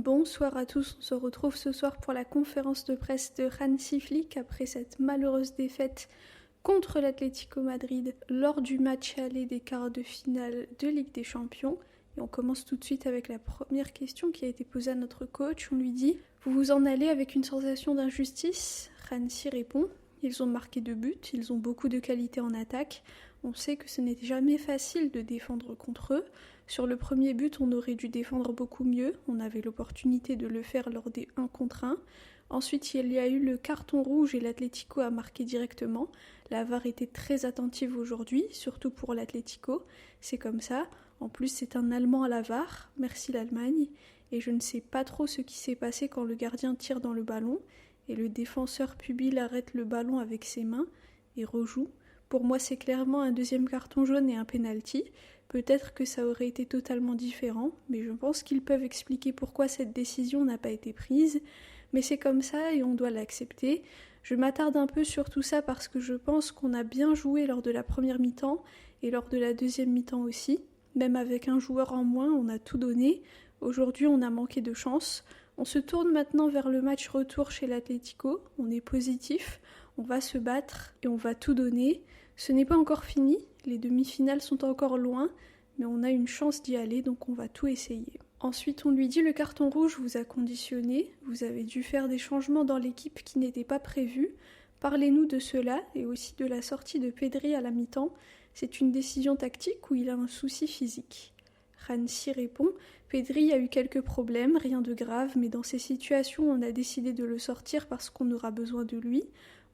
Bonsoir à tous, on se retrouve ce soir pour la conférence de presse de Hansi Flick après cette malheureuse défaite contre l'Atlético Madrid lors du match aller des quarts de finale de Ligue des Champions. Et on commence tout de suite avec la première question qui a été posée à notre coach. On lui dit « Vous vous en allez avec une sensation d'injustice ?» Hansi répond « Ils ont marqué 2 buts, ils ont beaucoup de qualité en attaque. On sait que ce n'est jamais facile de défendre contre eux. Sur le premier but, on aurait dû défendre beaucoup mieux. On avait l'opportunité de le faire lors des 1 contre 1. Ensuite, il y a eu le carton rouge et l'Atlético a marqué directement. La VAR était très attentive aujourd'hui, surtout pour l'Atlético. C'est comme ça. En plus, c'est un Allemand à la VAR. Merci l'Allemagne. Et je ne sais pas trop ce qui s'est passé quand le gardien tire dans le ballon et le défenseur pupille arrête le ballon avec ses mains et rejoue. Pour moi, c'est clairement un deuxième carton jaune et un penalty. Peut-être que ça aurait été totalement différent, mais je pense qu'ils peuvent expliquer pourquoi cette décision n'a pas été prise. Mais c'est comme ça et on doit l'accepter. Je m'attarde un peu sur tout ça parce que je pense qu'on a bien joué lors de la première mi-temps et lors de la deuxième mi-temps aussi. Même avec un joueur en moins, on a tout donné. Aujourd'hui, on a manqué de chance. On se tourne maintenant vers le match retour chez l'Atlético. On est positif, on va se battre et on va tout donner. Ce n'est pas encore fini, les demi-finales sont encore loin, mais on a une chance d'y aller, donc on va tout essayer. Ensuite, on lui dit le carton rouge vous a conditionné, vous avez dû faire des changements dans l'équipe qui n'étaient pas prévus. Parlez-nous de cela et aussi de la sortie de Pedri à la mi-temps. C'est une décision tactique ou il a un souci physique ? Hansi répond « Pedri a eu quelques problèmes, rien de grave, mais dans ces situations, on a décidé de le sortir parce qu'on aura besoin de lui.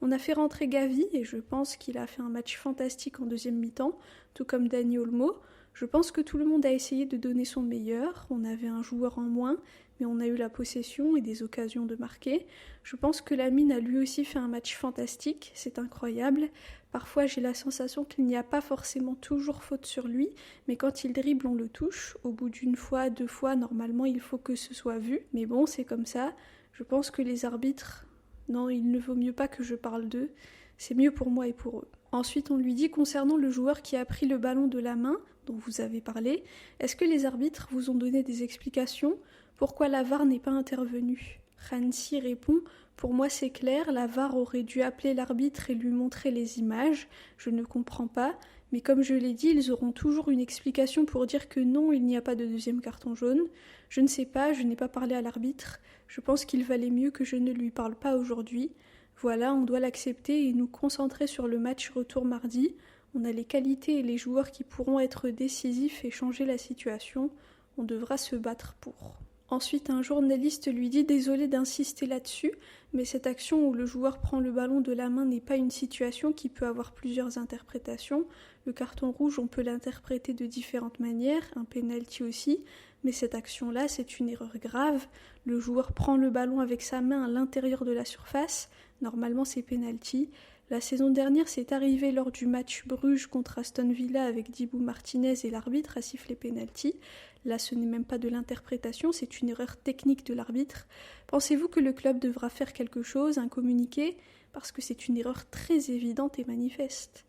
On a fait rentrer Gavi et je pense qu'il a fait un match fantastique en deuxième mi-temps, tout comme Dani Olmo. Je pense que tout le monde a essayé de donner son meilleur. On avait un joueur en moins, mais on a eu la possession et des occasions de marquer. Je pense que Lamine a lui aussi fait un match fantastique, c'est incroyable. Parfois j'ai la sensation qu'il n'y a pas forcément toujours faute sur lui, mais quand il dribble on le touche. Au bout d'une fois, 2 fois, normalement il faut que ce soit vu. Mais bon, c'est comme ça. Je pense que les arbitres... Non, il ne vaut mieux pas que je parle d'eux, c'est mieux pour moi et pour eux. Ensuite, on lui dit concernant le joueur qui a pris le ballon de la main, dont vous avez parlé, est-ce que les arbitres vous ont donné des explications ? Pourquoi la VAR n'est pas intervenue ? Hansi répond « Pour moi c'est clair, la VAR aurait dû appeler l'arbitre et lui montrer les images, je ne comprends pas, mais comme je l'ai dit, ils auront toujours une explication pour dire que non, il n'y a pas de deuxième carton jaune. Je ne sais pas, je n'ai pas parlé à l'arbitre, je pense qu'il valait mieux que je ne lui parle pas aujourd'hui. Voilà, on doit l'accepter et nous concentrer sur le match retour mardi. On a les qualités et les joueurs qui pourront être décisifs et changer la situation. On devra se battre pour. » Ensuite, un journaliste lui dit « Désolé d'insister là-dessus, mais cette action où le joueur prend le ballon de la main n'est pas une situation qui peut avoir plusieurs interprétations. Le carton rouge, on peut l'interpréter de différentes manières, un penalty aussi, mais cette action-là, c'est une erreur grave. Le joueur prend le ballon avec sa main à l'intérieur de la surface. Normalement, c'est penalty. La saison dernière, c'est arrivé lors du match Bruges contre Aston Villa avec Dibou Martinez et l'arbitre a sifflé penalty. Là, ce n'est même pas de l'interprétation, c'est une erreur technique de l'arbitre. Pensez-vous que le club devra faire quelque chose, un communiqué ? Parce que c'est une erreur très évidente et manifeste.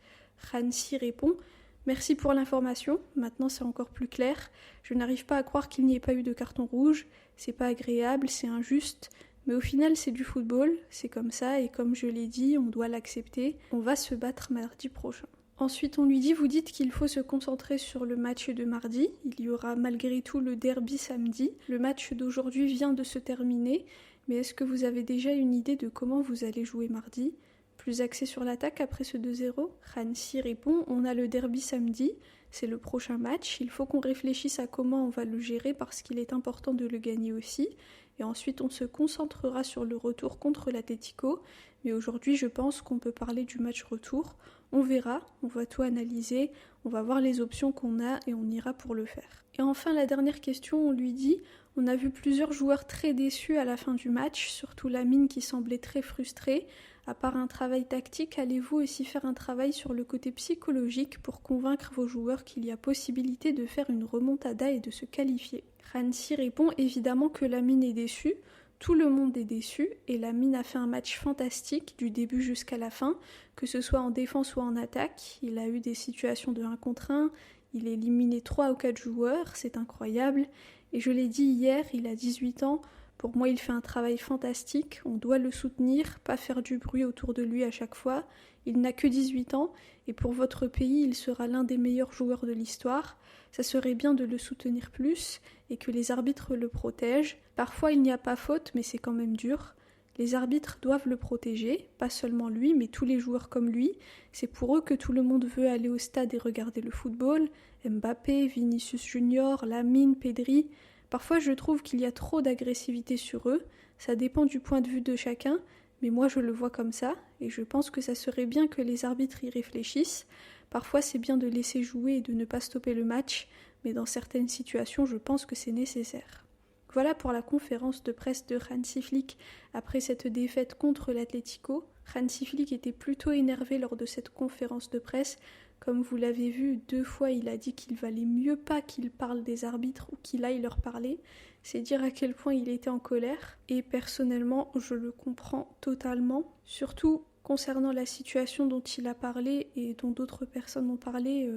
Hansi répond « Merci pour l'information, maintenant c'est encore plus clair. Je n'arrive pas à croire qu'il n'y ait pas eu de carton rouge. C'est pas agréable, c'est injuste. Mais au final, c'est du football, c'est comme ça, et comme je l'ai dit, on doit l'accepter. On va se battre mardi prochain. » Ensuite, on lui dit « Vous dites qu'il faut se concentrer sur le match de mardi. Il y aura malgré tout le derby samedi. Le match d'aujourd'hui vient de se terminer. Mais est-ce que vous avez déjà une idée de comment vous allez jouer mardi ? Plus axé sur l'attaque après ce 2-0 ?» Hansi répond « On a le derby samedi. C'est le prochain match. Il faut qu'on réfléchisse à comment on va le gérer parce qu'il est important de le gagner aussi. Et ensuite, on se concentrera sur le retour contre l'Atlético. Mais aujourd'hui, je pense qu'on peut parler du match retour. On verra, on va tout analyser, on va voir les options qu'on a et on ira pour le faire. » Et enfin, la dernière question, on lui dit « On a vu plusieurs joueurs très déçus à la fin du match, surtout Lamine qui semblait très frustré. À part un travail tactique, allez-vous aussi faire un travail sur le côté psychologique pour convaincre vos joueurs qu'il y a possibilité de faire une remontada et de se qualifier ?» Hansi répond évidemment que Lamine est déçu. Tout le monde est déçu et Lamine a fait un match fantastique du début jusqu'à la fin, que ce soit en défense ou en attaque. Il a eu des situations de 1 contre 1, il a éliminé 3 ou 4 joueurs, c'est incroyable. Et je l'ai dit hier, il a 18 ans. Pour moi, il fait un travail fantastique. On doit le soutenir, pas faire du bruit autour de lui à chaque fois. Il n'a que 18 ans et pour votre pays, il sera l'un des meilleurs joueurs de l'histoire. Ça serait bien de le soutenir plus et que les arbitres le protègent. Parfois, il n'y a pas faute, mais c'est quand même dur. Les arbitres doivent le protéger, pas seulement lui, mais tous les joueurs comme lui. C'est pour eux que tout le monde veut aller au stade et regarder le football. Mbappé, Vinicius Junior, Lamine, Pedri. Parfois, je trouve qu'il y a trop d'agressivité sur eux. Ça dépend du point de vue de chacun, mais moi je le vois comme ça, et je pense que ça serait bien que les arbitres y réfléchissent. Parfois, c'est bien de laisser jouer et de ne pas stopper le match, mais dans certaines situations, je pense que c'est nécessaire. Voilà pour la conférence de presse de Hansi Flick après cette défaite contre l'Atlético. Hansi Flick était plutôt énervé lors de cette conférence de presse. Comme vous l'avez vu, 2 fois il a dit qu'il valait mieux pas qu'il parle des arbitres ou qu'il aille leur parler. C'est dire à quel point il était en colère. Et personnellement, je le comprends totalement. Surtout concernant la situation dont il a parlé et dont d'autres personnes ont parlé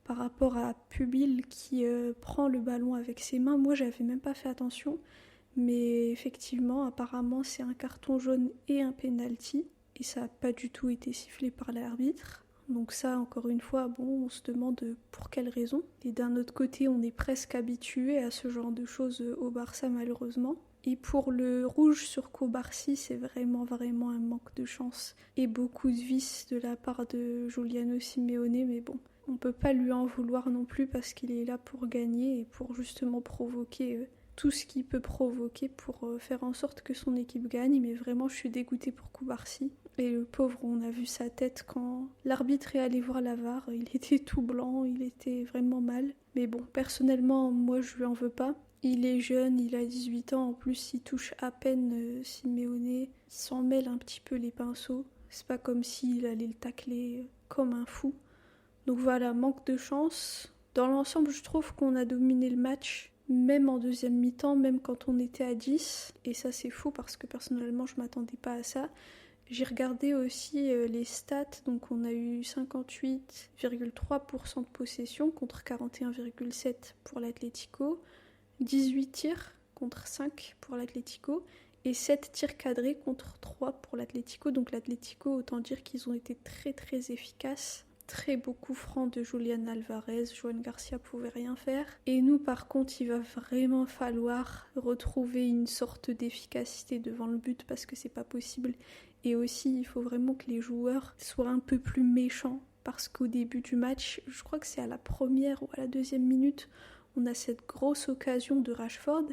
par rapport à Pubil qui prend le ballon avec ses mains. Moi, j'avais même pas fait attention. Mais effectivement, apparemment, c'est un carton jaune et un penalty. Et ça n'a pas du tout été sifflé par l'arbitre. Donc ça, encore une fois, bon, on se demande pour quelle raison. Et d'un autre côté, on est presque habitué à ce genre de choses au Barça, malheureusement. Et pour le rouge sur Cubarsí, c'est vraiment un manque de chance. Et beaucoup de vices de la part de Giuliano Simeone, mais bon, on peut pas lui en vouloir non plus parce qu'il est là pour gagner et pour justement provoquer tout ce qu'il peut provoquer pour faire en sorte que son équipe gagne. Mais vraiment, je suis dégoûtée pour Cubarsí. Et le pauvre, on a vu sa tête quand l'arbitre est allé voir la VAR. Il était tout blanc, il était vraiment mal. Mais bon, personnellement, moi, je lui en veux pas. Il est jeune, il a 18 ans. En plus, il touche à peine Simeone. Il s'en mêle un petit peu les pinceaux. C'est pas comme s'il allait le tacler comme un fou. Donc voilà, manque de chance. Dans l'ensemble, je trouve qu'on a dominé le match. Même en deuxième mi-temps, même quand on était à 10. Et ça, c'est fou parce que personnellement, je m'attendais pas à ça. J'ai regardé aussi les stats, donc on a eu 58,3% de possession contre 41,7% pour l'Atlético, 18 tirs contre 5 pour l'Atlético et 7 tirs cadrés contre 3 pour l'Atlético. Donc l'Atlético, autant dire qu'ils ont été très efficaces. Très beau coup franc de Julián Alvarez, Joan Garcia pouvait rien faire. Et nous par contre, il va vraiment falloir retrouver une sorte d'efficacité devant le but parce que c'est pas possible. Et aussi, il faut vraiment que les joueurs soient un peu plus méchants parce qu'au début du match, je crois que c'est à la première ou à la deuxième minute, on a cette grosse occasion de Rashford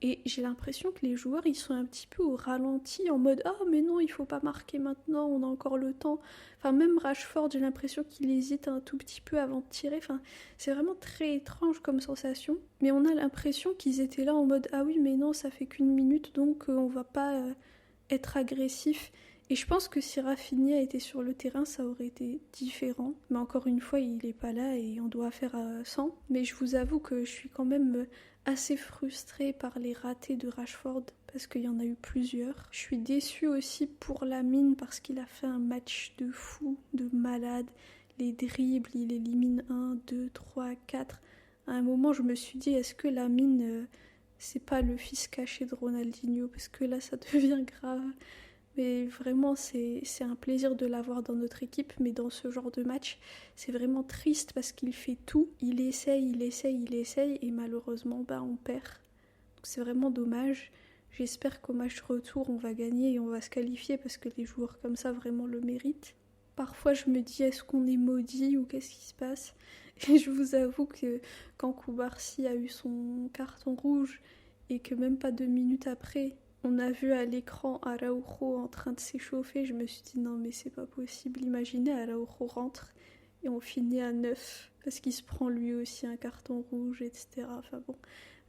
et j'ai l'impression que les joueurs, ils sont un petit peu au ralenti en mode « Ah mais non, il faut pas marquer maintenant, on a encore le temps ». Enfin, même Rashford, j'ai l'impression qu'il hésite un tout petit peu avant de tirer. Enfin, c'est vraiment très étrange comme sensation. Mais on a l'impression qu'ils étaient là en mode « Ah oui, mais non, ça fait qu'une minute, donc on va pas être agressif ». Et je pense que si Rafinha était sur le terrain, ça aurait été différent. Mais encore une fois, il n'est pas là et on doit faire 100. Mais je vous avoue que je suis quand même assez frustrée par les ratés de Rashford parce qu'il y en a eu plusieurs. Je suis déçue aussi pour Lamine parce qu'il a fait un match de fou, de malade. Les dribbles, il élimine 1, 2, 3, 4. À un moment, je me suis dit, est-ce que Lamine, c'est pas le fils caché de Ronaldinho? Parce que là, ça devient grave. Mais vraiment, c'est un plaisir de l'avoir dans notre équipe. Mais dans ce genre de match, c'est vraiment triste parce qu'il fait tout. Il essaye. Et malheureusement, on perd. Donc c'est vraiment dommage. J'espère qu'au match retour, on va gagner et on va se qualifier parce que les joueurs comme ça vraiment le méritent. Parfois, je me dis, est-ce qu'on est maudit ou qu'est-ce qui se passe? Et je vous avoue que quand Cubarsí a eu son carton rouge et que même pas 2 minutes après, on a vu à l'écran Araujo en train de s'échauffer, je me suis dit non mais c'est pas possible, imaginez Araujo rentre et on finit à 9 parce qu'il se prend lui aussi un carton rouge, etc. Enfin bon,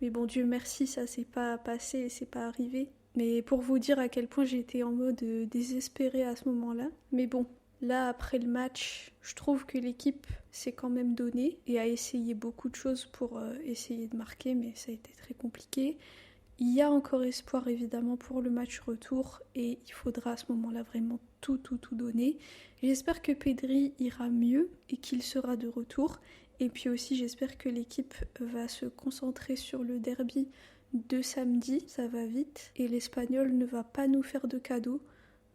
mais bon Dieu merci, ça s'est pas passé et c'est pas arrivé. Mais pour vous dire à quel point j'étais en mode désespérée à ce moment-là. Mais bon, là après le match, je trouve que l'équipe s'est quand même donnée et a essayé beaucoup de choses pour essayer de marquer, mais ça a été très compliqué. Il y a encore espoir évidemment pour le match retour et il faudra à ce moment-là vraiment tout donner. J'espère que Pedri ira mieux et qu'il sera de retour Et puis aussi j'espère que l'équipe va se concentrer sur le derby de samedi, ça va vite, et l'Espagnol ne va pas nous faire de cadeaux.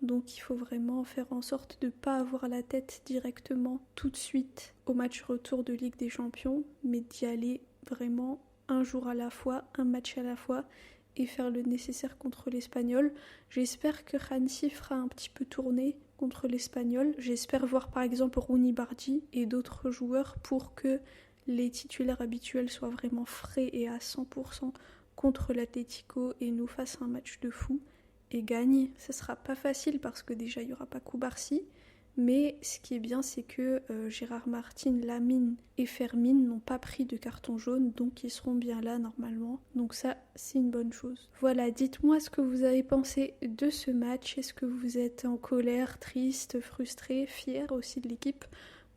Donc il faut vraiment faire en sorte de ne pas avoir la tête directement tout de suite au match retour de Ligue des Champions, mais d'y aller vraiment un jour à la fois, un match à la fois, et faire le nécessaire contre l'Espagnol. J'espère que Hansi fera un petit peu tourner contre l'Espagnol. J'espère voir par exemple Rooney Bardi et d'autres joueurs pour que les titulaires habituels soient vraiment frais et à 100% contre l'Atlético et nous fassent un match de fou et gagne. Ça sera pas facile parce que déjà il n'y aura pas Koubarsi, mais ce qui est bien c'est que Gérard Martin, Lamine et Fermin n'ont pas pris de carton jaune, donc ils seront bien là normalement, donc ça c'est une bonne chose. Voilà, dites-moi ce que vous avez pensé de ce match. Est-ce que vous êtes en colère, triste, frustré, fier aussi de l'équipe?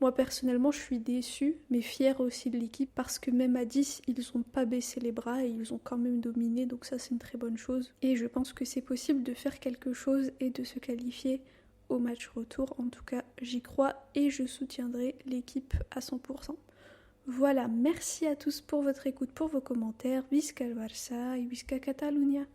Moi personnellement je suis déçue, mais fière aussi de l'équipe parce que même à 10, ils n'ont pas baissé les bras et ils ont quand même dominé, donc ça c'est une très bonne chose. Et je pense que c'est possible de faire quelque chose et de se qualifier au match retour. En tout cas j'y crois et je soutiendrai l'équipe à 100%. Voilà, merci à tous pour votre écoute, pour vos commentaires. Visca el Barça et Visca Catalunya.